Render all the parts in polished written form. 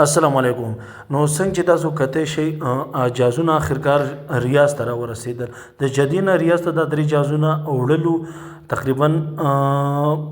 السلام علیکم. نو څنګه چې تاسو کته شي جازونه اخرکار ریاض ته راورسېدل د جدي نه ریاض ته دا درې جازونه وړلو تقریبا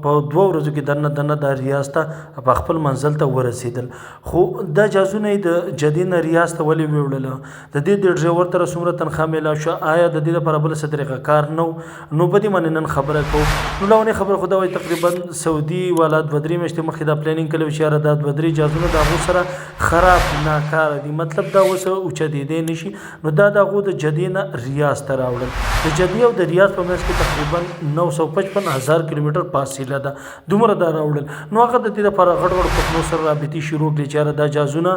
په 2 ورځو کې دنه د ریاض ته په خپل منزل ته ورسېدل. خو دا جازونه د جدي نه ریاض ته ولې وړل د دې د ډرایور تر څومره تنخواه میلاو شو آیا د دې لپاره بل څه طریقه کار نو په دې باندې نن خبره کوو. نو لونه خبره خدا وي تقریبا سعودي والا 2 میاشتې مخکې دا پلانینګ کړو چې دا 2 جازونه د هغو سره خراب ناکاره دي مطلب دا اوس اوچتېدی نشي. نو دا د هغو د جدي نه ریاض ته راوړل. د جدي او د ریاض په منځ کې تقریبا 955,000 کیلومتر فاصله ده دومره دا راوړل. نو هغه د دې لپاره غټ غټ کمپنیو سره رابطې شروع کړې چې دا جازونه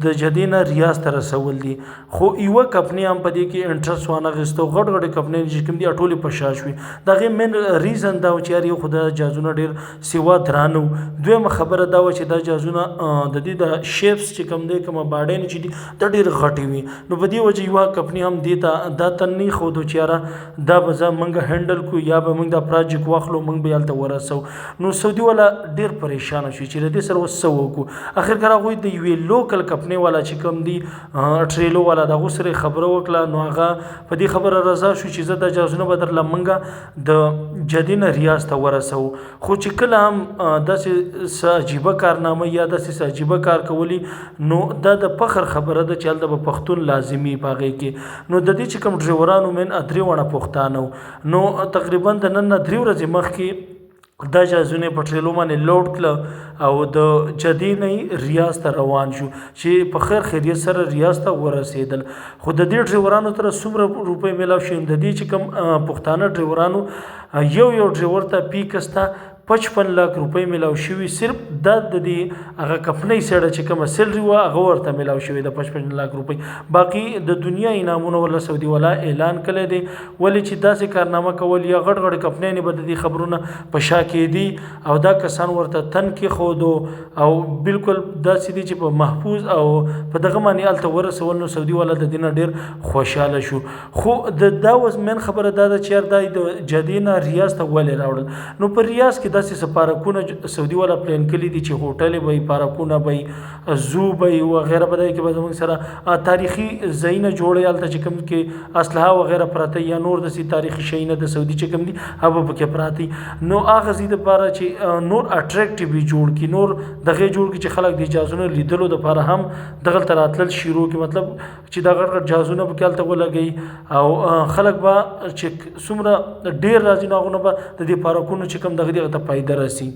د جدي نه ریاض ته رسول دي. خو یوه کمپنۍ هم په دې کې انټرست وانخیستو غټ غټې کمپنۍ چې کوم دي ټولې په شا شوې. د هغې مین ریزن دا و چې یار یو خو دا جازونه ډېر سوا درانه وو. دویمه خبره دا وه چې دا جازونه د دې د شیپس چې کوم دی کومه باډین چې دي دا ډېر غټې وي. نو په دې وجه یوه کمپنۍ هم دې ته دا تن نه ښودو چې یاره دا به زه موږ هینډل کړو یا به موږ دا پراجیکټ واخلو موږ به هلته ورسو. نو سعودي والا ډېر پریشانه شو چې د دې سره اوس څه وکړو. اخرکار هغوی د یوې لوکل کمپنۍ والا چې کوم دي ټریلو والا د هغو سره خبره وکړه. نو هغه په دې خبره رضا شو چې زه دا جازونه به درله موږ د جدي نه ریاض ته ورسوو. خو چې کله هم داسې څه عجیبه کارنامه یا داسې څه عجیبه کار کولی نو دا د فخر خبره ده چې هلته به پښتون لازمي په هغې کې. نو د دې چې کوم ډریورانو من 3 وړه پښتانه وو. نو تقریبا د نن نه 3 ورځې مخکې دا جازونه په ټریلو باندې لوډ کړه او د جدي نه ریاض ته روان شو چې په خیر خیریت سره ریاض ته ورسېدل. خو د دې ډریورانو تر څومره روپۍ میلاو شي د دې چې کوم پښتانه ډریورانو یو ډریور ته پیکسته 55 लाख روپۍ میلاو شوي. صرف دا د دې هغه کمپنۍ سره چې کومه سیلري وه هغه ورته میلاو شوې د 55 लाख روپۍ. باقي د دنیا انعامونه ولا سعودي والا اعلان کړی دی ولې چې داسې کارنامه کول یا غټ غټ کمپنۍ به د دې خبرونه په شا کېدي او دا کسان ورته تن کېښودو او بالکل داسې دي چې په محفوظ او په دغه باندې هلته ورسول. نو سعودي والا د دې نه ډېر خوشحاله شو. خو دا اوس مین خبره دا ده چې یار دا د جدي نه ریاض ته ولې راوړل. نو په ریاض کې داسې پارکونه سعودي والا پلان کړي دي چې هوټلې به پارکونه به زو به وغیره به دی کې به زموږ سره تاریخي ځایونه جوړوي هلته چې کوم کې اسلحه وغیره پراته یا نور داسې تاریخي شیونه د سعودي چې کوم دي هغه پکې پراته. نو هغه ځای دپاره چې نور اټریکټیو وي جوړ کړي نور دغې جوړ کړي چې خلک د جازونو لیدلو دپاره هم دغلته راتلل شروع کړي. مطلب چې دا غټ غټ جازونه پکې هلته ولګوي او خلک به چې څومره ډېر راځي نو هغونه به د دې پارکونو چې کوم دغه ته فایده رسي.